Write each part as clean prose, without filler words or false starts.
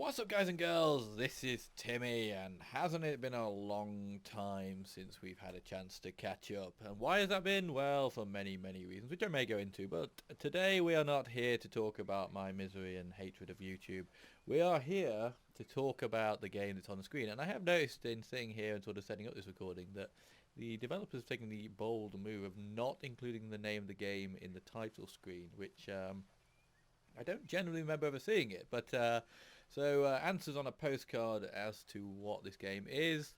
What's up, guys and girls? This is Timmy, and hasn't it been a long time since we've had a chance to catch up? And why has that been? Well, for many, many reasons, which I may go into, but today we are not here to talk about my misery and hatred of YouTube. We are here to talk about the game that's on the screen, and I have noticed in sitting here and sort of setting up this recording that the developers have taken the bold move of not including the name of the game in the title screen, which I don't generally remember ever seeing it, but answers on a postcard as to what this game is.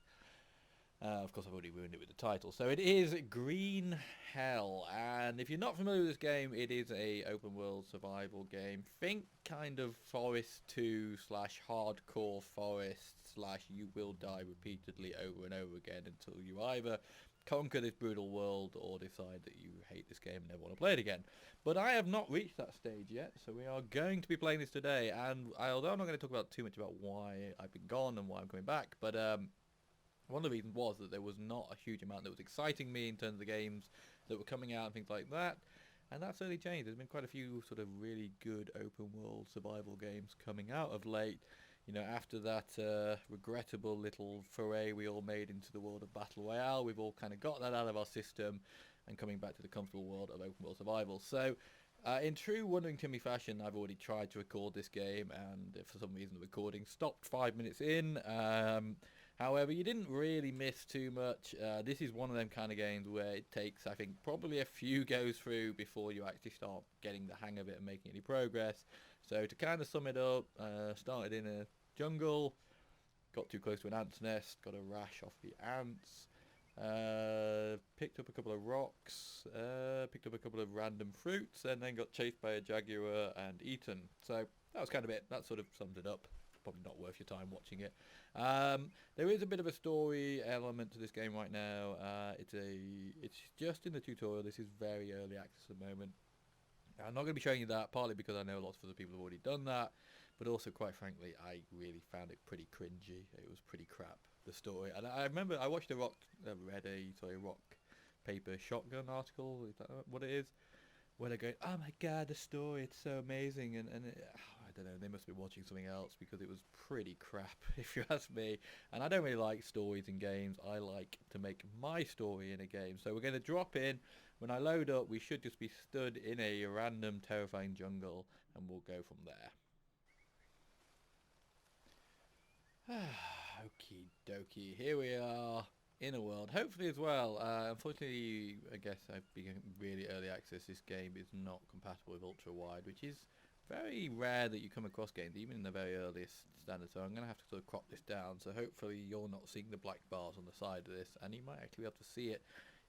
Of course, I've already ruined it with the title. So it is Green Hell, and if you're not familiar with this game, it is a open world survival game. Think kind of Forest 2 / hardcore Forest / you will die repeatedly over and over again until you either conquer this brutal world or decide that you hate this game and never want to play it again. But I have not reached that stage yet, so we are going to be playing this today. And although I'm not going to talk about too much about why I've been gone and why I'm coming back, but one of the reasons was that there was not a huge amount that was exciting me in terms of the games that were coming out and things like that. And that's certainly changed. There's been quite a few sort of really good open world survival games coming out of late. You know, after that regrettable little foray we all made into the world of Battle Royale, we've all kind of got that out of our system and coming back to the comfortable world of open world survival. So, in true Wandering Timmy fashion, I've already tried to record this game, and for some reason the recording stopped 5 minutes in. However, you didn't really miss too much. This is one of them kind of games where it takes, I think, probably a few goes through before you actually start getting the hang of it and making any progress. So to kind of sum it up, started in a jungle, got too close to an ant's nest, got a rash off the ants, picked up a couple of rocks, picked up a couple of random fruits, and then got chased by a jaguar and eaten. So that was kind of it. That sort of summed it up. Probably not worth your time watching it. There is a bit of a story element to this game right now. It's just in the tutorial. This is very early access at the moment. I'm not going to be showing you that, partly because I know lots of other people have already done that, but also, quite frankly, I really found it pretty cringy. It was pretty crap, the story. And I remember I watched rock paper shotgun article. Is that what it is? Where they're going, oh my god, the story, it's so amazing, and I don't know, they must be watching something else, because it was pretty crap, if you ask me. And I don't really like stories in games. I like to make my story in a game. So we're going to drop in. When I load up, we should just be stood in a random terrifying jungle, and we'll go from there. Okie dokie, here we are in a world, hopefully as well. Unfortunately, I guess I've been really early access. This game is not compatible with ultra wide, which is very rare that you come across games even in the very earliest standard. So I'm going to have to sort of crop this down, so hopefully you're not seeing the black bars on the side of this, and you might actually be able to see it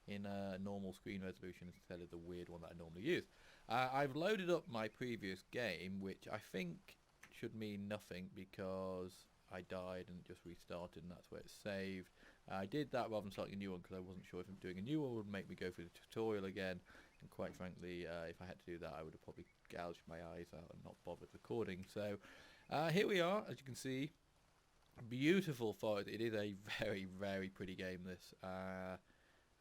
in a normal screen resolution instead of the weird one that I normally use. I've loaded up my previous game, which I think should mean nothing because I died and just restarted, and that's where it's saved. I did that rather than starting a new one because I wasn't sure if doing a new one would make me go through the tutorial again, and quite frankly, if I had to do that, I would have probably gouged my eyes out and not bothered recording. So here we are, as you can see, beautiful forest. It is a very, very pretty game, this,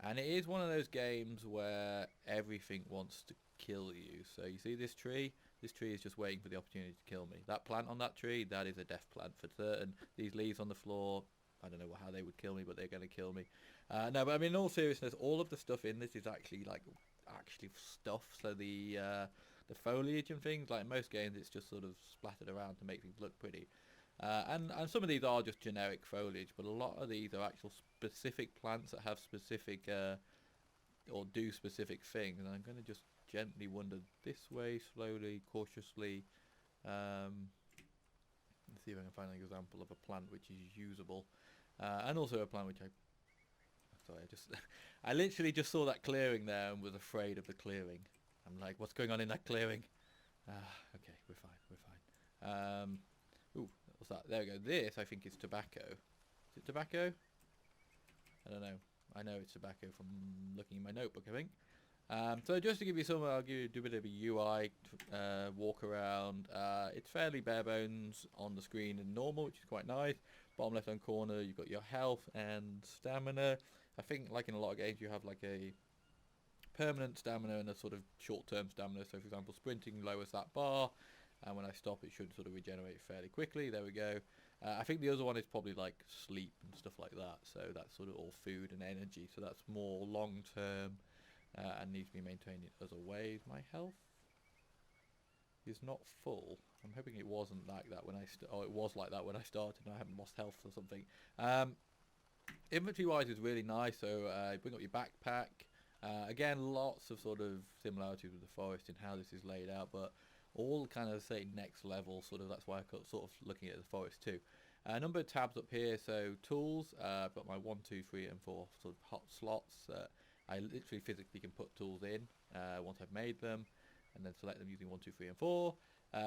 and it is one of those games where everything wants to kill you. So you see this tree? This tree is just waiting for the opportunity to kill me. That plant on that tree, that is a death plant for certain. These leaves on the floor, I don't know how they would kill me, but they're going to kill me. No, but I mean, in all seriousness, all of the stuff in this is actually actually stuff. So the foliage and things, like in most games, it's just sort of splattered around to make things look pretty. And some of these are just generic foliage, but a lot of these are actual specific plants that have specific or do specific things. And I'm going to just gently wander this way, slowly, cautiously. Let's see if I can find an example of a plant which is usable, and also a plant which I literally just saw that clearing there and was afraid of the clearing. I'm like, what's going on in that clearing? Okay, we're fine. Ooh, what's that? There we go. This, I think, is tobacco. Is it tobacco? I don't know. I know it's tobacco from looking in my notebook, I think. So just to give you some, I'll do a bit of a UI walk around. It's fairly bare bones on the screen in normal, which is quite nice. Bottom left hand corner, you've got your health and stamina. I think, like in a lot of games, you have like a permanent stamina and a sort of short-term stamina. So, for example, sprinting lowers that bar, and when I stop it should sort of regenerate fairly quickly. There we go. I think the other one is probably like sleep and stuff like that, so that's sort of all food and energy, so that's more long term and needs to be maintained in other ways. My health is not full. I'm hoping it wasn't like that when it was like that when I started and I haven't lost health or something. Inventory wise is really nice, so bring up your backpack. Again, lots of sort of similarities with the forest in how this is laid out, but all kind of say next level sort of. That's why I sort of looking at the forest too. A number of tabs up here. So tools, I've got my 1, 2, 3 and 4 sort of hot slots. I literally physically can put tools in once I've made them, and then select them using 1, 2, 3 and 4.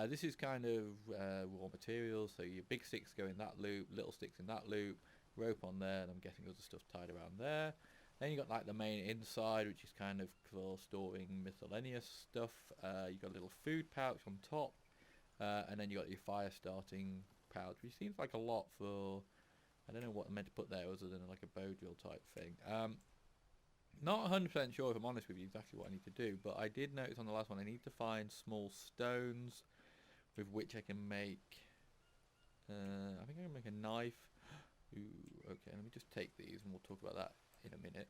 This is kind of raw materials, so your big sticks go in that loop, little sticks in that loop, rope on there, and I'm guessing other stuff tied around there. Then you got like the main inside, which is kind of for storing miscellaneous stuff. You got a little food pouch on top, and then you got your fire starting pouch, which seems like a lot for. I don't know what I'm meant to put there other than like a bow drill type thing. Not 100% sure if I'm honest with you exactly what I need to do, but I did notice on the last one I need to find small stones with which I can make. I think I can make a knife. Ooh, okay, let me just take these and we'll talk about that in a minute.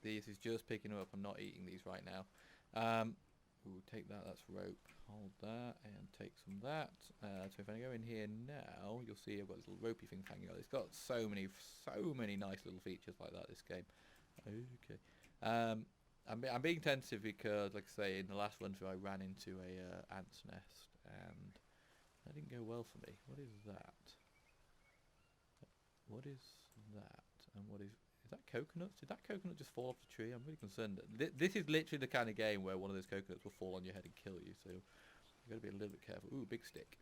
This is just picking up. I'm not eating these right now. Ooh, take that. That's rope. Hold that and take some of that. So if I go in here now, you'll see I've got little ropey things hanging out. It's got so many nice little features like that. This game. Okay. I'm being tentative because, like I say, in the last run through I ran into a ant's nest and that didn't go well for me. What is that? What is that? And what is that coconuts? Did that coconut just fall off the tree? I'm really concerned. This is literally the kind of game where one of those coconuts will fall on your head and kill you, so you've got to be a little bit careful. Ooh, big stick.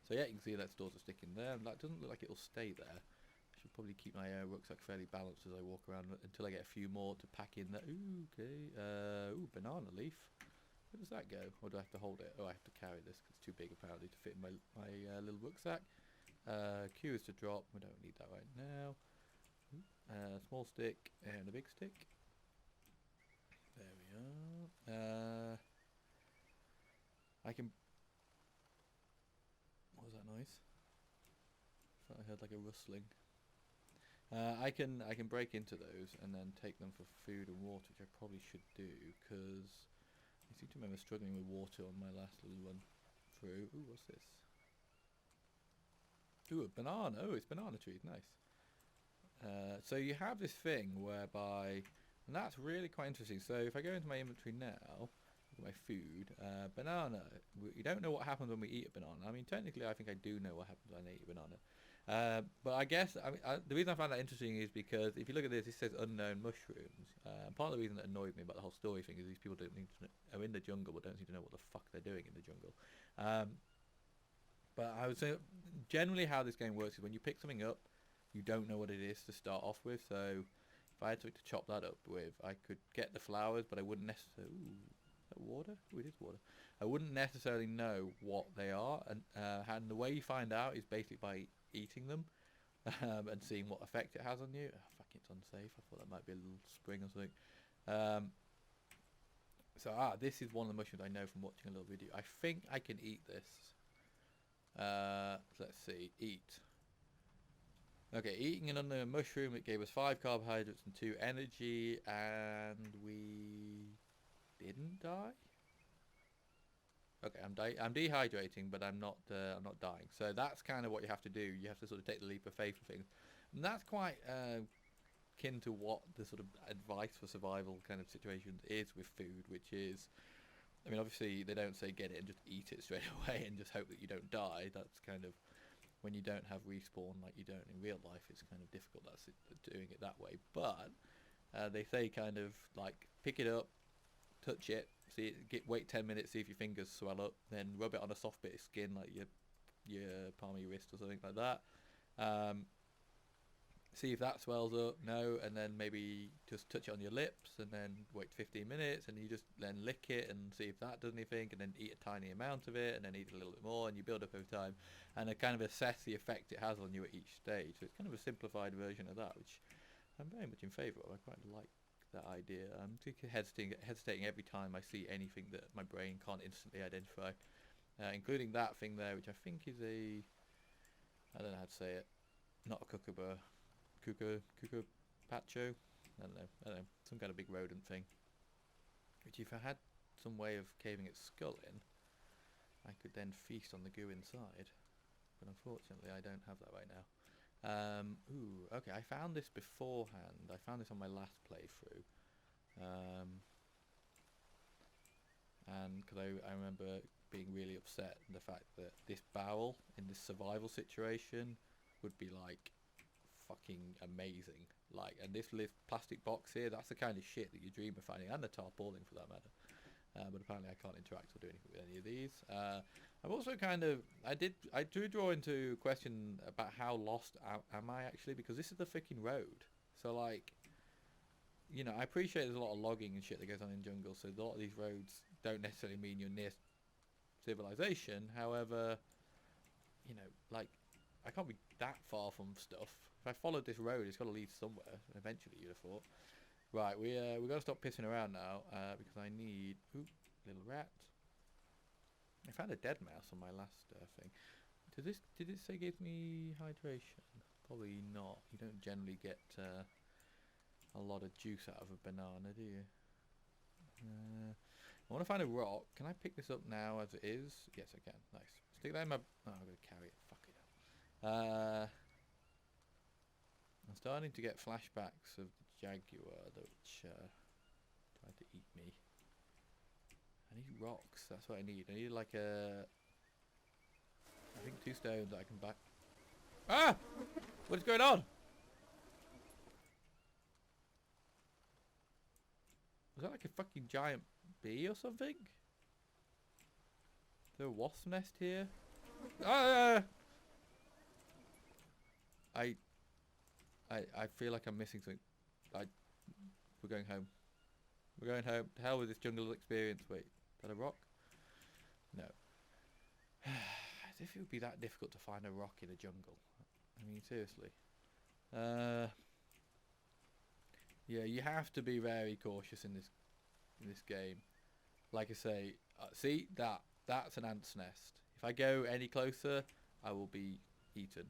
So yeah, you can see that stores a stick in there, and that doesn't look like it'll stay there. I should probably keep my rucksack fairly balanced as I walk around until I get a few more to pack in there. Ooh, okay. Ooh, banana leaf. Where does that go? Or do I have to hold it? Oh, I have to carry this because it's too big apparently to fit in my little rucksack. Q is to drop. We don't need that right now. Small stick and a big stick. There we are. I can. What was that noise? I thought I heard like a rustling. I can break into those and then take them for food and water, which I probably should do because I seem to remember struggling with water on my last little run through. Ooh, what's this? Ooh, a banana. Oh, it's banana trees. Nice. So you have this thing whereby, and that's really quite interesting. So if I go into my inventory now, look at my food, banana. You don't know what happens when we eat a banana. I mean, technically, I think I do know what happens when I eat a banana. But I guess the reason I found that interesting is because if you look at this, it says unknown mushrooms. Part of the reason that annoyed me about the whole story thing is these people are in the jungle but don't seem to know what the fuck they're doing in the jungle. But I would say generally how this game works is when you pick something up, you don't know what it is to start off with. So if I had to chop that up with, I could get the flowers, but I wouldn't necessarily. Ooh, is that water? Ooh, it is water. I wouldn't necessarily know what they are, and the way you find out is basically by eating them and seeing what effect it has on you. Oh, fuck, it's unsafe. I thought that might be a little spring or something. So this is one of the mushrooms I know from watching a little video. I think I can eat this. Let's see, eat. Okay, eating an unknown mushroom, it gave us 5 carbohydrates and 2 energy, and we didn't die. Okay, I'm dehydrating, but I'm not dying. So that's kind of what you have to do. You have to sort of take the leap of faith for things, and that's quite akin to what the sort of advice for survival kind of situations is with food, which is, I mean, obviously they don't say get it and just eat it straight away and just hope that you don't die. That's kind of, when you don't have respawn like you don't in real life, it's kind of difficult doing it that way. But they say kind of like pick it up, touch it, wait 10 minutes, see if your fingers swell up, then rub it on a soft bit of skin like your palm of your wrist or something like that. See if that swells up, and then maybe just touch it on your lips and then wait 15 minutes and you just then lick it and see if that does anything, and then eat a tiny amount of it and then eat a little bit more, and you build up over time and kind of assess the effect it has on you at each stage. So it's kind of a simplified version of that, which I'm very much in favour of. I quite like that idea. I'm hesitating every time I see anything that my brain can't instantly identify, including that thing there, which I think is a, I don't know how to say it, not a kookaburra, kookapacho. I don't know, some kind of big rodent thing. Which, if I had some way of caving its skull in, I could then feast on the goo inside. But unfortunately, I don't have that right now. Ooh, okay, I found this beforehand. I found this on my last playthrough. And because I remember being really upset at the fact that this barrel in this survival situation would be like fucking amazing. Like, and this plastic box here, that's the kind of shit that you dream of finding, and the tarpaulin for that matter. But apparently I can't interact or do anything with any of these. I've also kind of, I do draw into question about how lost am I actually, because this is the freaking road. So like, you know, I appreciate there's a lot of logging and shit that goes on in jungle, so a lot of these roads don't necessarily mean you're near civilization. However, you know, like, I can't be that far from stuff. If I followed this road, it's got to lead somewhere eventually, you'd have thought. Right, we got to stop pissing around now, because I need... Oop, little rat. I found a dead mouse on my last thing. Did it say gives me hydration? Probably not. You don't generally get a lot of juice out of a banana, do you? I want to find a rock. Can I pick this up now as it is? Yes, I can. Nice. Stick that in my... Oh, I'm going to carry it. Fuck it. I'm starting to get flashbacks of the jaguar which tried to eat me. I need rocks. That's what I need. I need like a... I think 2 stones that I can back... Ah! What is going on? Was that like a fucking giant bee or something? Is there a wasp nest here? Ah! I feel like I'm missing something. We're going home. We're going home. To hell with this jungle experience. Wait, is that a rock? No. As if it would be that difficult to find a rock in a jungle. I mean, seriously. Yeah, you have to be very cautious in this game. Like I say, see that's an ant's nest. If I go any closer, I will be eaten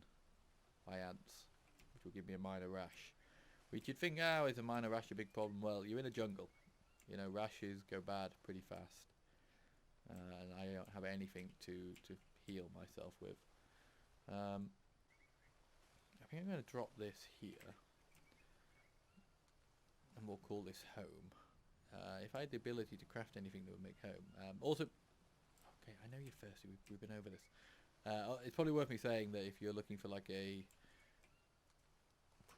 by ants, which will give me a minor rash. Which you'd think, oh, is a minor rash a big problem? Well, you're in a jungle. You know, rashes go bad pretty fast. And I don't have anything to heal myself with. I think I'm going to drop this here. And we'll call this home. If I had the ability to craft anything that would make home. Also, okay, I know you're thirsty. We've been over this. It's probably worth me saying that if you're looking for like a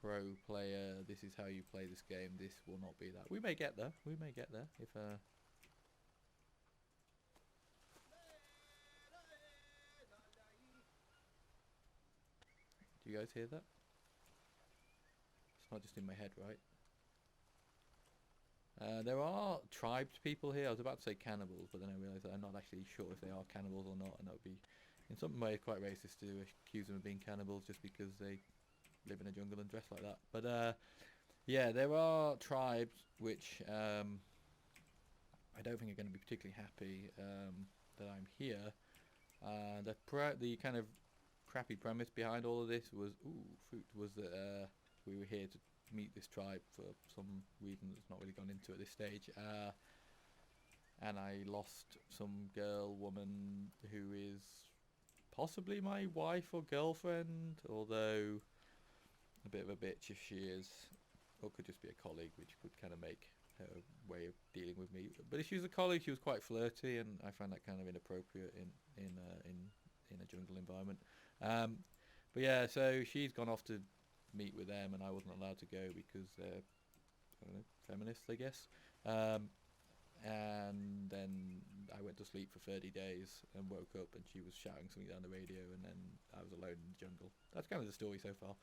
pro player, this is how you play this game. This will not be that. We may get there. We may get there if. Do you guys hear that? It's not just in my head, right? There are tribes people here. I was about to say cannibals, but then I realised that I'm not actually sure if they are cannibals or not, and that would be, in some way, quite racist to accuse them of being cannibals just because they live in a jungle and dress like that. But yeah, there are tribes which I don't think are going to be particularly happy that I'm here. The kind of crappy premise behind all of this was that we were here to meet this tribe for some reason that's not really gone into at this stage, and I lost some woman who is possibly my wife or girlfriend, although a bit of a bitch if she is, or could just be a colleague, which could kind of make her way of dealing with me. But if she was a colleague, she was quite flirty, and I found that kind of inappropriate in a jungle environment. But yeah, so she's gone off to meet with them, and I wasn't allowed to go because they're, I don't know, feminists, I guess. And then I went to sleep for 30 days and woke up, and she was shouting something down the radio, and then I was alone in the jungle. That's kind of the story so far.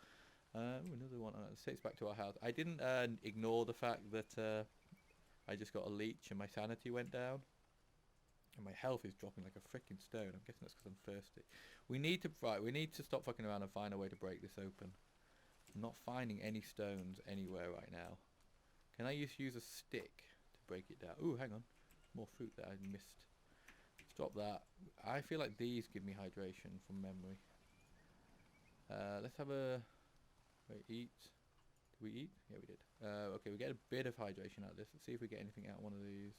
Another one. Let's take us back to our house. I didn't ignore the fact that I just got a leech and my sanity went down. And my health is dropping like a freaking stone. I'm guessing that's because I'm thirsty. We need to stop fucking around and find a way to break this open. I'm not finding any stones anywhere right now. Can I just use a stick to break it down? Ooh, hang on. More fruit that I missed. Stop that. I feel like these give me hydration from memory. Let's have a... Wait, eat. Did we eat? Yeah, we did. Okay, we get a bit of hydration out of this. Let's see if we get anything out of one of these.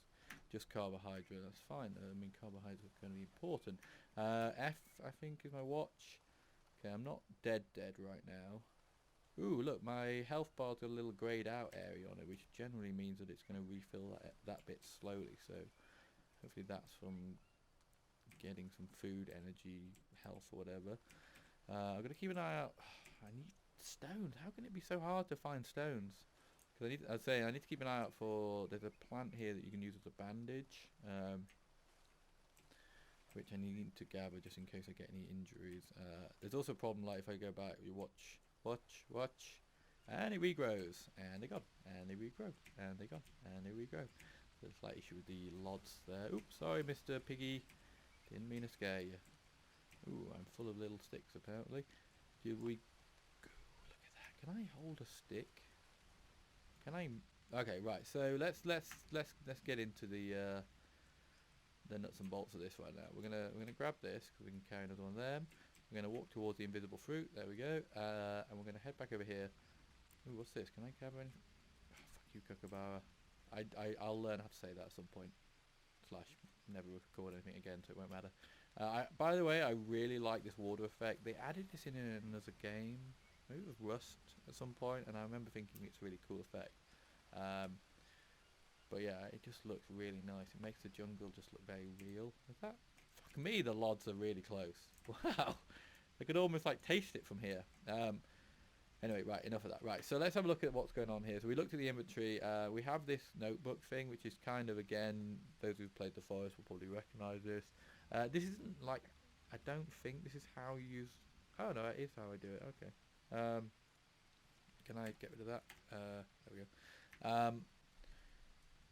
Just carbohydrate. That's fine. I mean, carbohydrate is going to be important. F, I think, is my watch. Okay, I'm not dead right now. Ooh, look, my health bar's got a little greyed out area on it, which generally means that it's going to refill that bit slowly. So hopefully that's from getting some food, energy, health, or whatever. I've got to keep an eye out. I need stones. How can it be so hard to find stones? Because I need to keep an eye out for. There's a plant here that you can use as a bandage, which I need to gather just in case I get any injuries. There's also a problem like if I go back, you watch, and it regrows, and they gone, and they regrow, and they gone, and they regrow. So it's like issue with the lods there. Oops, sorry, Mr. Piggy. Didn't mean to scare you. Ooh, I'm full of little sticks apparently. Do we go? Look at that. Can I hold a stick? Can I? Okay, right. So let's get into the nuts and bolts of this right now. We're gonna grab this because we can carry another one of them. We're gonna walk towards the invisible fruit. There we go. And we're gonna head back over here. Ooh, what's this? Can I gather anything? Oh, fuck you, kookaburra. I'll learn how to say that at some point. / never record anything again, so it won't matter. By the way, I really like this water effect. They added this in another game. Maybe it was Rust at some point, and I remember thinking it's a really cool effect. But yeah, it just looks really nice. It makes the jungle just look very real. Is that? Fuck me, the lods are really close. Wow. I could almost like taste it from here. Anyway, right, enough of that. Right, so let's have a look at what's going on here. So we looked at the inventory. We have this notebook thing, which is kind of, again, those who've played the forest will probably recognise this. This isn't like, I don't think this is how you use, oh no, it is how I do it, okay. Can I get rid of that? There we go.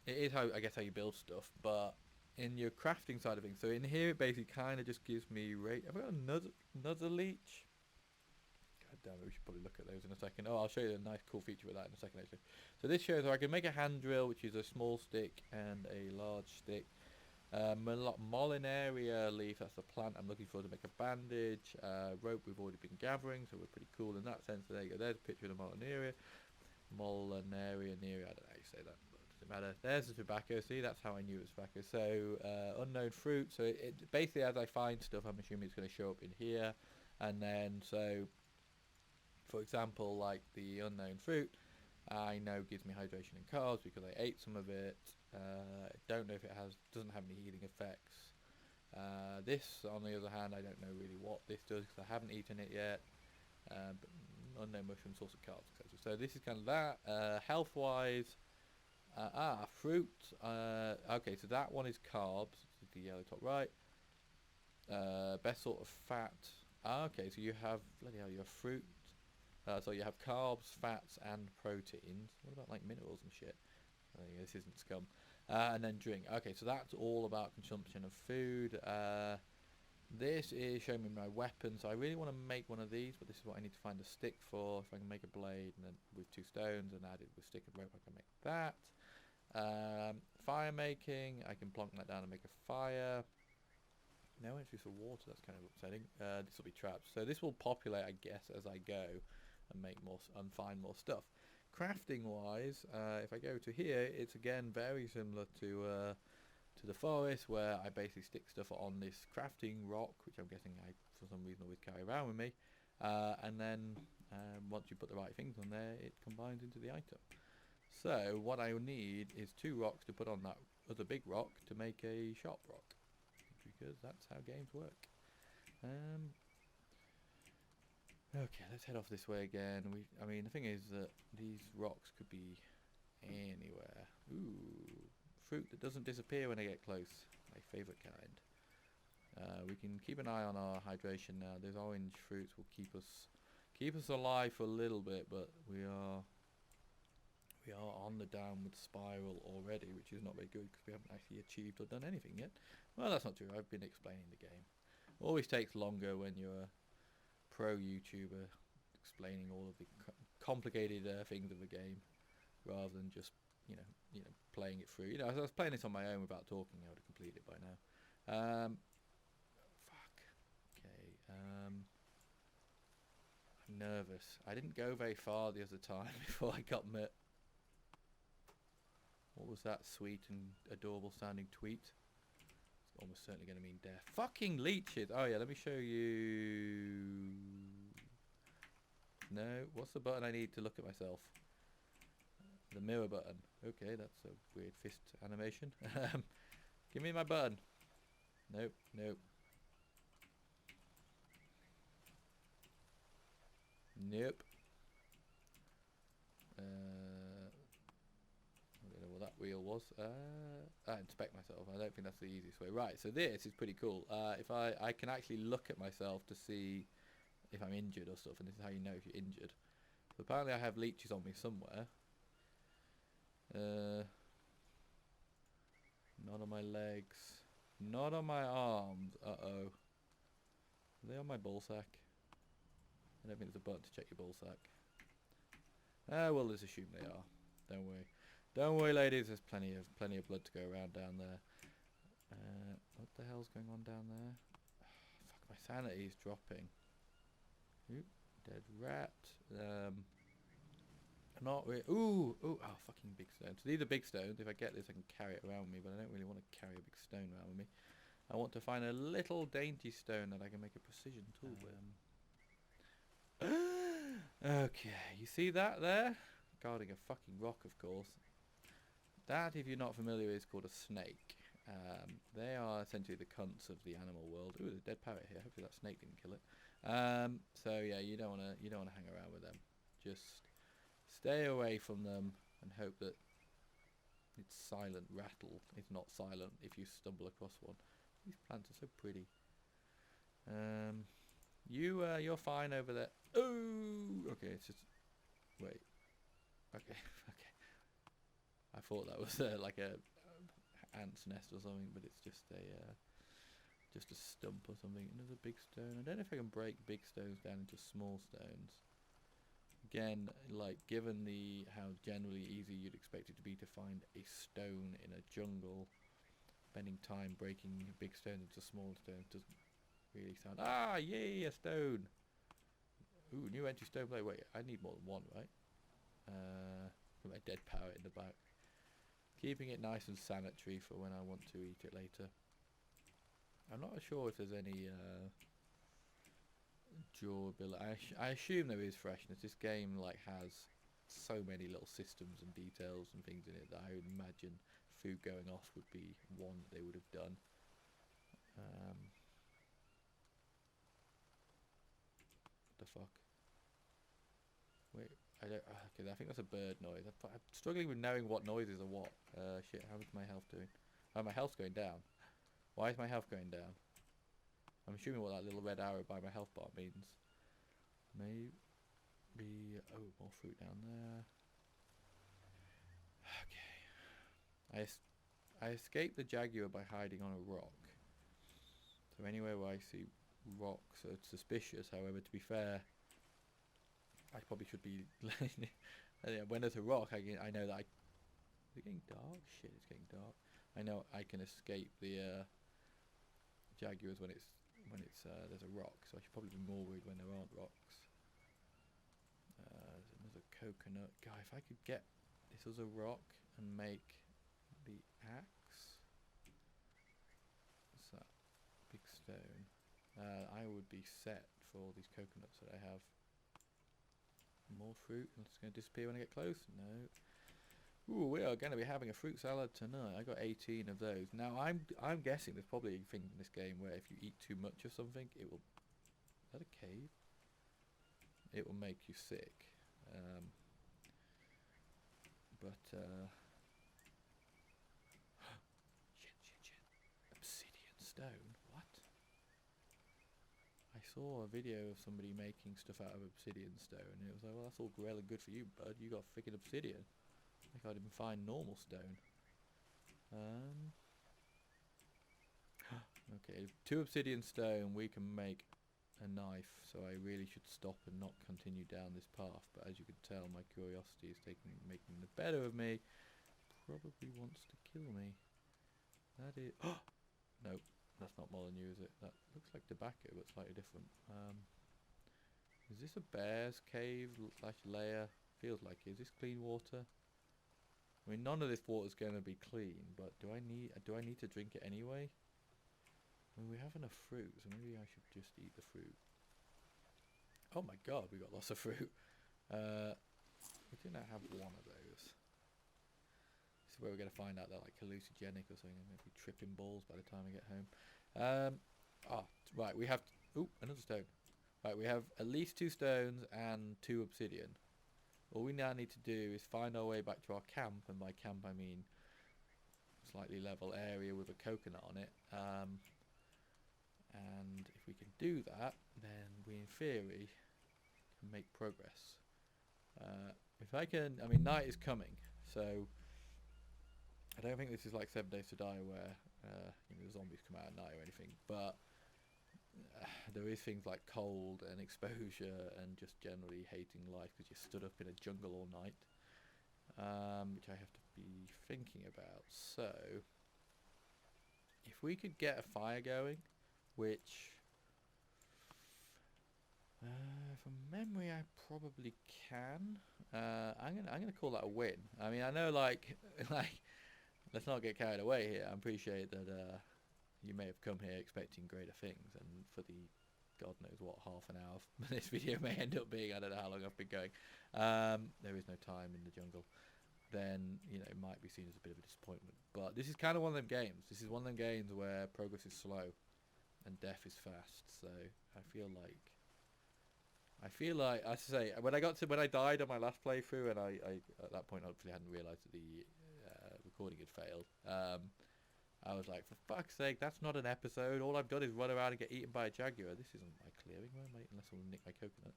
It is how, I guess, how you build stuff, but in your crafting side of things, so in here it basically kind of just gives me rate. Have I got another leech? God damn it, we should probably look at those in a second. Oh, I'll show you a nice cool feature with that in a second actually. So this shows how I can make a hand drill, which is a small stick and a large stick. Molinaria leaf, that's the plant I'm looking for to make a bandage. Rope we've already been gathering, so we're pretty cool in that sense. So there you go, there's a picture of the Molinaria. Molinaria, I don't know how you say that, but it doesn't matter. There's the tobacco, see, that's how I knew it was tobacco. So, unknown fruit, so it basically as I find stuff, I'm assuming it's going to show up in here. And then, so, for example, like the unknown fruit, I know gives me hydration and carbs because I ate some of it. I don't know if it doesn't have any healing effects. This, on the other hand, I don't know really what this does because I haven't eaten it yet. But unknown mushroom, source of carbs, etc. So this is kind of that. Health-wise, fruit. Okay, so that one is carbs. This is the yellow top right. Best sort of fat. Okay, so you have bloody hell, you have fruit. So you have carbs, fats, and proteins. What about like minerals and shit? Yeah, this isn't scum. And then drink. Okay, so that's all about consumption of food. This is showing me my weapon. So I really want to make one of these, but this is what I need to find a stick for. If I can make a blade and then with 2 stones and add it with stick and rope, I can make that. Fire making. I can plonk that down and make a fire. No entries for water. That's kind of upsetting. This will be traps. So this will populate, I guess, as I go and make more and find more stuff. Crafting wise, if I go to here, it's again very similar to the forest, where I basically stick stuff on this crafting rock, which I'm guessing I for some reason always carry around with me, and then once you put the right things on there, it combines into the item. So what I need is 2 rocks to put on that other big rock to make a sharp rock, because that's how games work. Okay, let's head off this way again. I mean, the thing is that these rocks could be anywhere. Ooh, fruit that doesn't disappear when I get close. My favourite kind. We can keep an eye on our hydration now. Those orange fruits will keep us alive for a little bit, but we are on the downward spiral already, which is not very good because we haven't actually achieved or done anything yet. Well, that's not true. I've been explaining the game. Always takes longer when you're a pro YouTuber explaining all of the complicated things of the game, rather than just playing it through. As I was playing this on my own without talking, I would have completed it by now. Fuck. Okay. I'm nervous. I didn't go very far the other time before I got met. What was that sweet and adorable sounding tweet? It's almost certainly going to mean death. Fucking leeches! Oh yeah, let me show you... No, what's the button I need to look at myself? The mirror button. Okay, that's a weird fist animation. Give me my button. Nope, nope. Nope. I don't know what that wheel was. I inspect myself. I don't think that's the easiest way. Right, so this is pretty cool. If I can actually look at myself to see if I'm injured or stuff, and this is how you know if you're injured. So apparently I have leeches on me somewhere. Not on my legs. Not on my arms. Uh-oh. Are they on my ballsack? I don't think there's a button to check your ballsack. Well, let's assume they are. Don't worry. Don't worry, ladies. There's plenty of blood to go around down there. What the hell's going on down there? Fuck, my sanity is dropping. Oop, dead rat. Not really. Ooh, oh, fucking big stones. So these are big stones. If I get this, I can carry it around with me, but I don't really want to carry a big stone around with me. I want to find a little dainty stone that I can make a precision tool with. Okay, you see that there? Guarding a fucking rock, of course. That, if you're not familiar, is called a snake. They are essentially the cunts of the animal world. Ooh, there's a dead parrot here. Hopefully that snake didn't kill it. So yeah, you don't wanna hang around with them. Just stay away from them and hope that its silent rattle is not silent if you stumble across one. These plants are so pretty. You're fine over there. Oh, okay. It's just wait. Okay, okay. I thought that was like a ant's nest or something, but it's just a stump or something. Another big stone. I don't know if I can break big stones down into small stones. Again, like given how generally easy you'd expect it to be to find a stone in a jungle, spending time breaking big stones into small stones doesn't really sound. Ah, yay, a stone! Ooh, new empty stone blade. Wait, I need more than one, right? My dead parrot in the back. Keeping it nice and sanitary for when I want to eat it later. I'm not sure if there's any durability. I assume there is freshness. This game has so many little systems and details and things in it that I would imagine food going off would be one that they would have done. What the fuck? Wait, I don't. Okay, I think that's a bird noise. I'm struggling with knowing what noises are what. Shit, how is my health doing? Oh, my health's going down. Why is my health going down? I'm assuming what that little red arrow by my health bar means. Maybe... Oh, more fruit down there. Okay. I escaped the jaguar by hiding on a rock. So anywhere where I see rocks are suspicious. However, to be fair, I probably should be... when there's a rock, I know that Is it getting dark? Shit, it's getting dark. I know I can escape the jaguars when there's a rock, so I should probably be more worried when there aren't rocks. There's another coconut. Guy, if I could get this as a rock and make the axe. What's that? Big stone. I would be set for all these coconuts that I have. More fruit. It's going to disappear when I get close. No. Ooh, we are going to be having a fruit salad tonight. I got 18 of those. Now I'm guessing there's probably a thing in this game where if you eat too much of something, it will. Is that a cave? It will make you sick. Shit. Obsidian stone. What? I saw a video of somebody making stuff out of obsidian stone, and it was like, well, that's all well and good for you, bud. You got freaking obsidian. I can't even find normal stone. Okay, 2 obsidian stone, we can make a knife, so I really should stop and not continue down this path. But as you can tell, my curiosity is making the better of me, probably wants to kill me. That is... Nope, that's not Molyneux, is it? That looks like tobacco, but slightly different. Is this a bear's cave slash lair? Feels like it. Is this clean water? I mean, none of this water's going to be clean, but do I need to drink it anyway? I mean, we have enough fruit, so maybe I should just eat the fruit. Oh my god, we got lots of fruit. We do not have one of those. This is where we're going to find out they're like hallucinogenic or something. I'm going to be tripping balls by the time I get home. Right, we have... Ooh, another stone. Right, we have at least 2 stones and 2 obsidian. All we now need to do is find our way back to our camp, and by camp I mean slightly level area with a coconut on it. And if we can do that, then we in theory can make progress. If I can... I mean, night is coming, so I don't think this is like 7 Days to Die where the zombies come out at night or anything, but there is things like cold and exposure and just generally hating life because you're stood up in a jungle all night, which I have to be thinking about. So if we could get a fire going, which from memory I probably can, I'm gonna call that a win. I mean, I know like let's not get carried away here. I appreciate that you may have come here expecting greater things, and for the God knows what half an hour this video may end up being, I don't know how long I've been going, there is no time in the jungle, then it might be seen as a bit of a disappointment. But this is kind of one of them games. This is one of them games where progress is slow and death is fast. So I feel like, as I say, when I died on my last playthrough, and I at that point hopefully hadn't realised that the recording had failed. I was like, for fuck's sake, that's not an episode. All I've done is run around and get eaten by a jaguar. This isn't my clearing, mate, unless someone nick my coconut.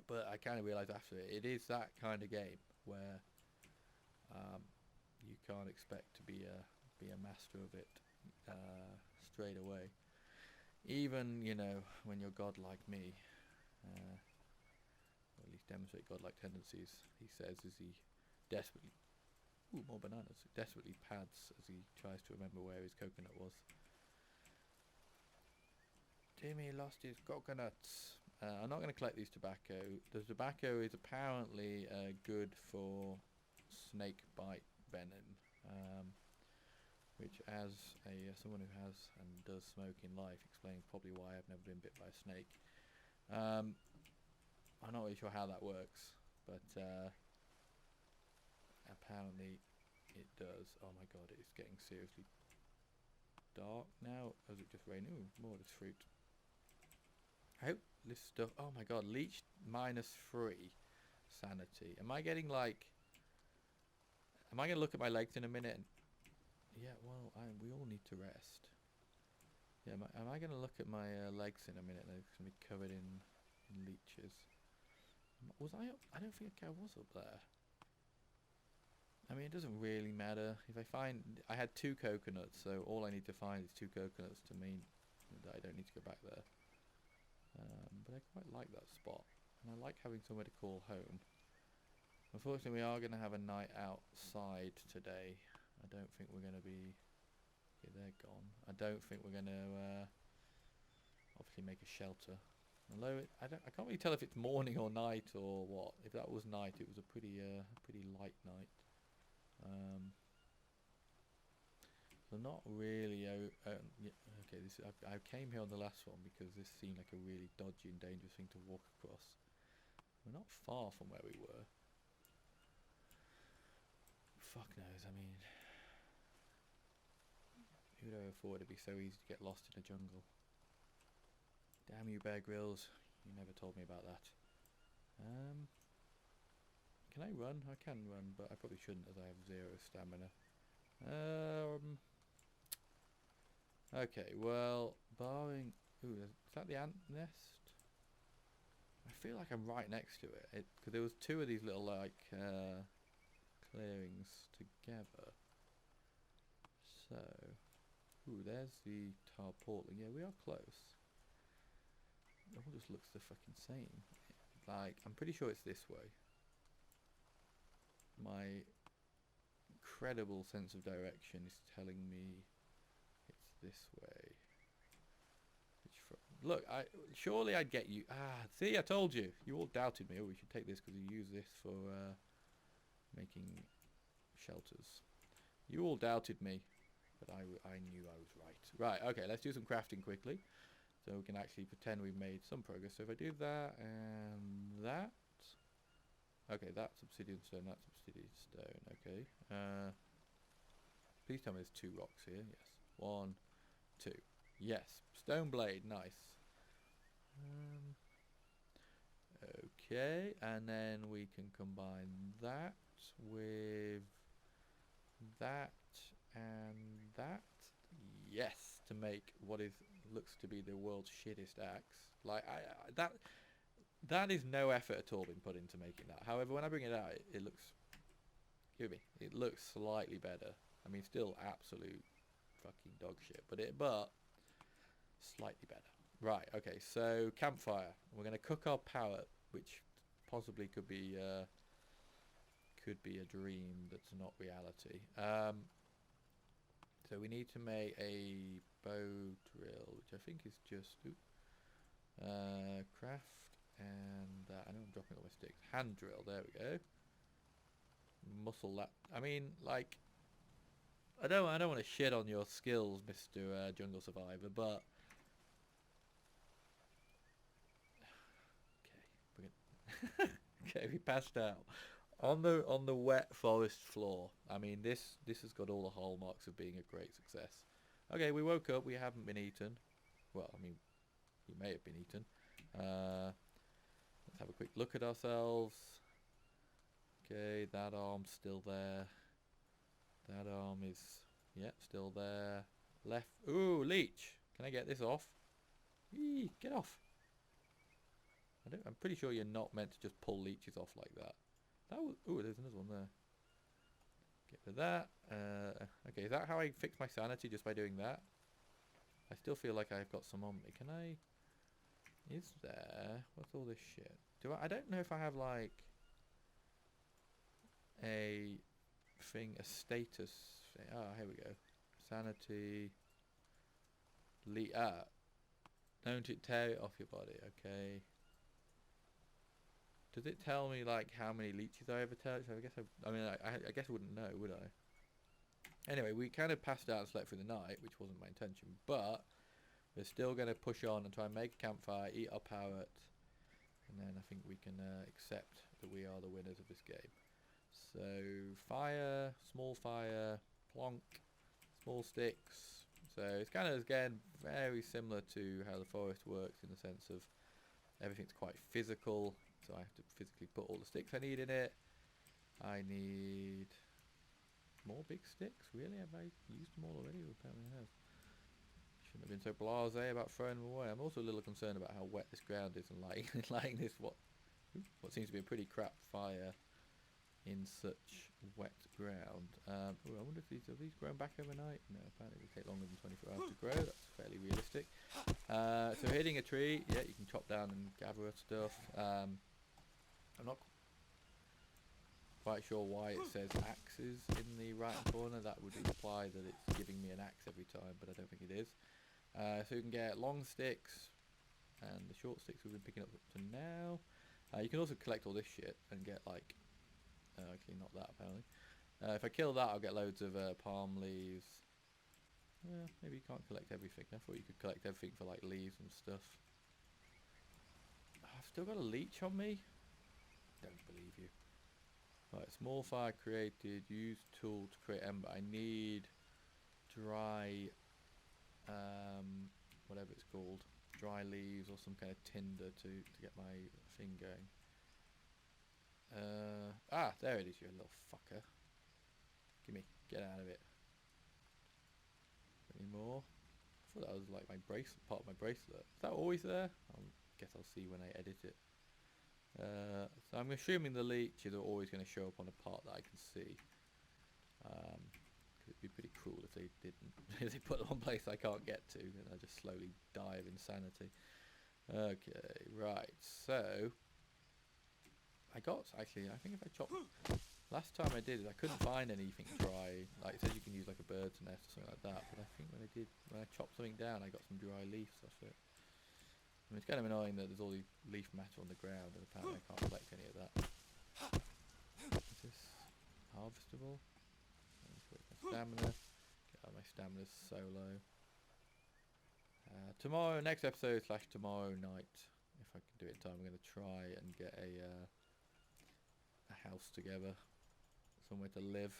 But I kind of realised after it is that kind of game where you can't expect to be a master of it straight away. Even, when you're god like me, or at least demonstrate godlike tendencies, he says as he desperately... Ooh, more bananas. Desperately pads as he tries to remember where his coconut was. Timmy lost his coconuts. I'm not going to collect these tobacco. The tobacco is apparently good for snake bite venom, which as someone who has and does smoke in life explains probably why I've never been bit by a snake. I'm not really sure how that works, but apparently it does. Oh my god, it's getting seriously dark now. Or is it just rain? Ooh, more of this fruit. I hope this stuff... Oh my god, leech -3 sanity. Am I getting like... Am I going to look at my legs in a minute? Yeah, well, we all need to rest. Yeah, am I going to look at my legs in a minute? They're going to be covered in leeches. Was I up? I don't think I was up there. I mean, it doesn't really matter. If I find... I had 2 coconuts, so all I need to find is 2 coconuts to mean that I don't need to go back there. But I quite like that spot. And I like having somewhere to call home. Unfortunately, we are going to have a night outside today. I don't think we're going to be... Okay, they're gone. I don't think we're going to obviously make a shelter. Although I can't really tell if it's morning or night or what. If that was night, it was a pretty light night. So not really. Yeah, okay, I came here on the last one because this seemed like a really dodgy and dangerous thing to walk across. We're not far from where we were. Fuck knows. I mean, who'd ever thought it'd be so easy to get lost in a jungle? Damn you, Bear Grylls! You never told me about that. Can I run? I can run, but I probably shouldn't as I have 0 stamina. Okay, well, barring... Ooh, is that the ant nest? I feel like I'm right next to it. Because there was 2 of these little, like, clearings together. So... Ooh, there's the tarpaulin. Yeah, we are close. It all just looks the fucking same. Like, I'm pretty sure it's this way. My incredible sense of direction is telling me it's this way. Look, surely I'd get you. Ah, see, I told you. You all doubted me. Oh, we should take this because you use this for making shelters. You all doubted me, but I knew I was right. Right, okay, let's do some crafting quickly. So we can actually pretend we've made some progress. So if I do that and that. Okay, that's obsidian stone, that's obsidian stone, okay. Please tell me there's 2 rocks here. Yes. 1, 2. Yes. Stone blade, nice. Okay, and then we can combine that with that and that. Yes, to make what looks to be the world's shittest axe. Like that is no effort at all been put into making that. However, when I bring it out, it looks, it looks slightly better. I mean, still absolute fucking dog shit, but slightly better. Right, okay, so campfire. We're going to cook our pallet, which possibly could be a dream that's not reality. So we need to make a bow drill, which I think is just craft and I know I'm dropping all my sticks. Hand drill, there we go. Muscle that. I mean, like, I don't want to shit on your skills, Mr. Jungle Survivor, but okay, we passed out on the wet forest floor. I mean, this has got all the hallmarks of being a great success. Okay, we woke up. We haven't been eaten. Well, I mean, we may have been eaten. Let's have a quick look at ourselves. Okay, that arm's still there. That arm is, yeah, still there. Left. Ooh, leech. Can I get this off? Eee, get off. I'm pretty sure you're not meant to just pull leeches off like that. Ooh, there's another one there. Get rid of that. Okay, is that how I fix my sanity, just by doing that? I still feel like I've got some on me. Can I? Is there? What's all this shit? I don't know if I have like a thing, a status thing. Ah, here we go. Sanity. Don't it tear it off your body? Okay. Does it tell me like how many leeches I ever touched? So I guess I guess I wouldn't know, would I? Anyway, we kind of passed out and slept through the night, which wasn't my intention, but we're still going to push on and try and make a campfire, eat our pallet, and then I think we can accept that we are the winners of this game. So fire, small fire, plonk, small sticks. So it's kind of, again, very similar to how the forest works in the sense of everything's quite physical. So I have to physically put all the sticks I need in it. I need more big sticks. Really? Have I used them all already? Apparently I have. Shouldn't have been so blasé about throwing them away. I'm also a little concerned about how wet this ground is and lighting this what seems to be a pretty crap fire in such wet ground. Ooh, I wonder if these grown back overnight? No, apparently they take longer than 24 hours to grow. That's fairly realistic. So hitting a tree, yeah, you can chop down and gather stuff. I'm not quite sure why it says axes in the right corner. That would imply that it's giving me an axe every time, but I don't think it is. So you can get long sticks and the short sticks we've been picking up to now. You can also collect all this shit and get like, actually not that apparently. If I kill that, I'll get loads of palm leaves. Maybe you can't collect everything. I thought you could collect everything for like leaves and stuff. I've still got a leech on me? Don't believe you. Right, small fire created. Use tool to create ember. I need dry, whatever it's called, dry leaves or some kind of tinder to get my thing going. There it is, you little fucker. Gimme, get out of it. Any more? I thought that was like my bracelet, part of my bracelet. Is that always there? I guess I'll see when I edit it. So I'm assuming the leeches are always going to show up on a part that I can see. Cause it'd be pretty cruel if they didn't. If they put them on a place I can't get to, and I just slowly die of insanity. Okay, right. So I think if I chop Last time I did it, I couldn't find anything dry. Like it says you can use like a bird's nest or something like that, but I think when I chopped something down, I got some dry leaves off it. I mean, it's kind of annoying that there's all these leaf matter on the ground, and apparently I can't collect any of that. Is this harvestable? Stamina. Get out my stamina so low. Tomorrow, next episode / tomorrow night, if I can do it in time, I'm going to try and get a house together. Somewhere to live.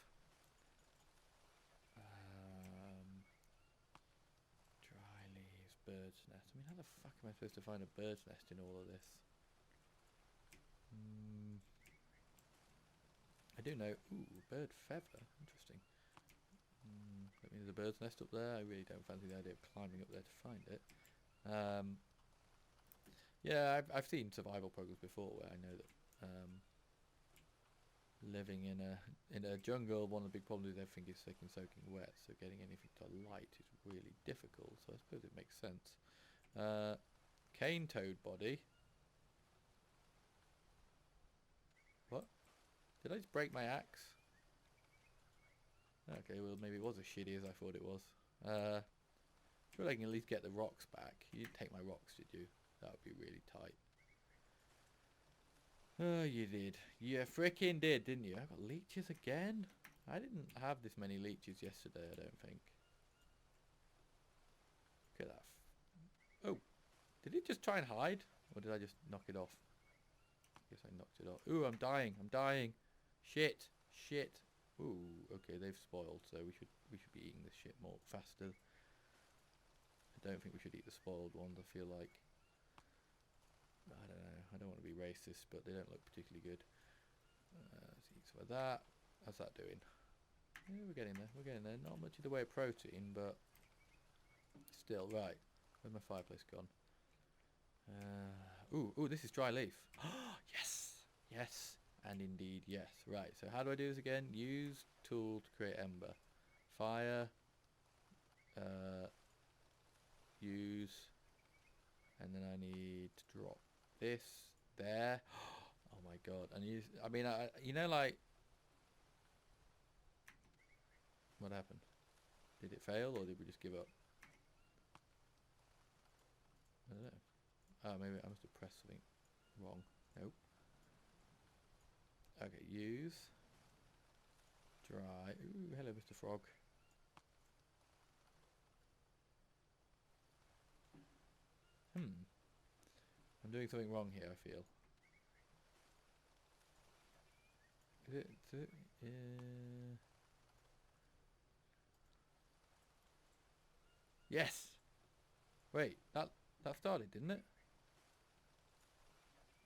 Dry leaves, bird's nest. I mean, how the fuck am I supposed to find a bird's nest in all of this? I do know. Ooh, bird feather. Interesting. That means there's a bird's nest up there. I really don't fancy the idea of climbing up there to find it. Yeah, I've seen survival programs before where I know that living in a jungle, one of the big problems is everything is thick and soaking wet, so getting anything to light is really difficult, so I suppose it makes sense. Cane toad body. What? Did I just break my axe? Okay, well maybe it was as shitty as I thought it was. Sure I can at least get the rocks back. You didn't take my rocks, did you? That would be really tight. Oh, you did. You frickin' did, didn't you? I got leeches again? I didn't have this many leeches yesterday, I don't think. Look at that. Oh, did it just try and hide? Or did I just knock it off? I guess I knocked it off. Ooh, I'm dying. I'm dying. Shit. Shit. Ooh, okay, they've spoiled, so we should be eating this shit more faster. I don't think we should eat the spoiled ones, I feel like. I don't know, I don't want to be racist, but they don't look particularly good. Let's eat some of that. How's that doing? Yeah, we're getting there, we're getting there. Not much in the way of protein, but still, right. Where's my fireplace gone? Ooh, this is dry leaf. Yes! Yes! And indeed, yes. Right, so how do I do this again? Use tool to create ember. Fire. Use. And then I need to drop this there. Oh my god. And use, I mean, you know, like, what happened? Did it fail or did we just give up? I don't know. Oh, maybe I must have pressed something wrong. Nope. Okay, use. Dry. Ooh, hello, Mr. Frog. I'm doing something wrong here, I feel. Is it? Yes! Wait, that started, didn't it?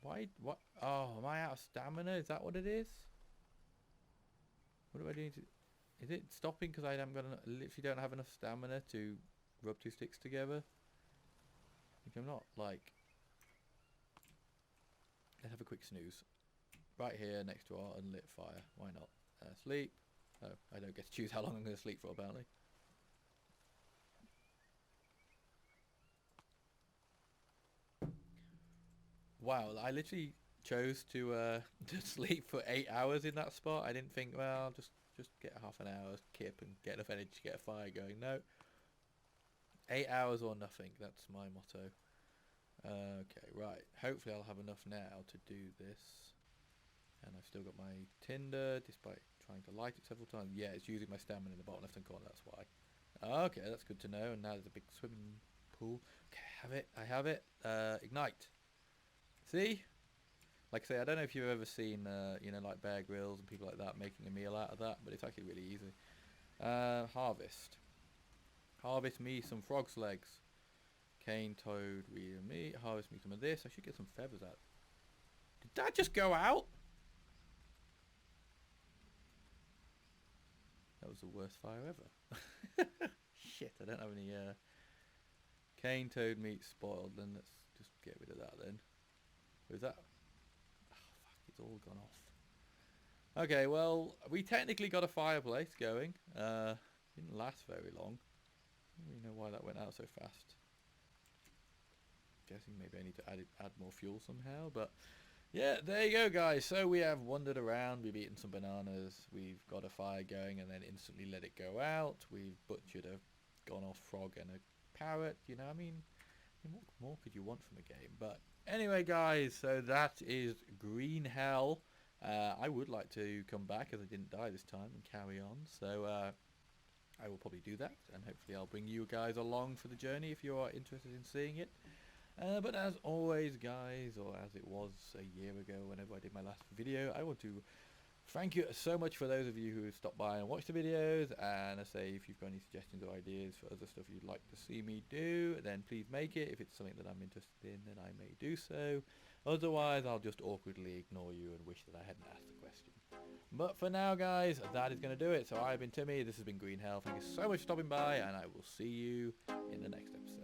Why? What? Oh, am I out of stamina? Is that what it is? What do I do to... Is it stopping because I haven't got literally don't have enough stamina to rub two sticks together? I think I'm not, like... Let's have a quick snooze. Right here next to our unlit fire. Why not? Sleep. Oh, I don't get to choose how long I'm going to sleep for, apparently. Wow, I literally chose to sleep for 8 hours in that spot. I didn't think, well, just get half an hour, kip, and get enough energy to get a fire going. No. 8 hours or nothing. That's my motto. Okay, right. Hopefully I'll have enough now to do this. And I've still got my tinder, despite trying to light it several times. Yeah, it's using my stamina in the bottom left-hand corner, that's why. Okay, that's good to know. And now there's a big swimming pool. Okay, I have it. Ignite. See? Like I say, I don't know if you've ever seen, you know, like Bear Grylls and people like that making a meal out of that, but it's actually really easy. Harvest. Harvest me some frog's legs. Cane toad, real meat. Harvest me some of this. I should get some feathers out. Did that just go out? That was the worst fire ever. Shit, I don't have any cane toad meat spoiled. Then let's just get rid of that then. Where's that? Oh, fuck, it's all gone off. Okay, well, we technically got a fireplace going. Didn't last very long. I don't really know why that went out so fast. Guessing maybe I need to add more fuel somehow, but Yeah, there you go, guys. So we have wandered around, we've eaten some bananas, we've got a fire going and then instantly let it go out. We've butchered a gone-off frog and a parrot, you know, I mean, what more could you want from a game? But anyway, guys, so that is Green Hell. I would like to come back as I didn't die this time and carry on. So I will probably do that, and hopefully I'll bring you guys along for the journey if you are interested in seeing it. But as always, guys, or as it was a year ago whenever I did my last video, I want to thank you so much for those of you who stopped by and watched the videos. And I say, if you've got any suggestions or ideas for other stuff you'd like to see me do, then please make it. If it's something that I'm interested in, then I may do so. Otherwise, I'll just awkwardly ignore you and wish that I hadn't asked the question. But for now, guys, that is going to do it. So I've been Timmy, this has been Green Hell. Thank you so much for stopping by, and I will see you in the next episode.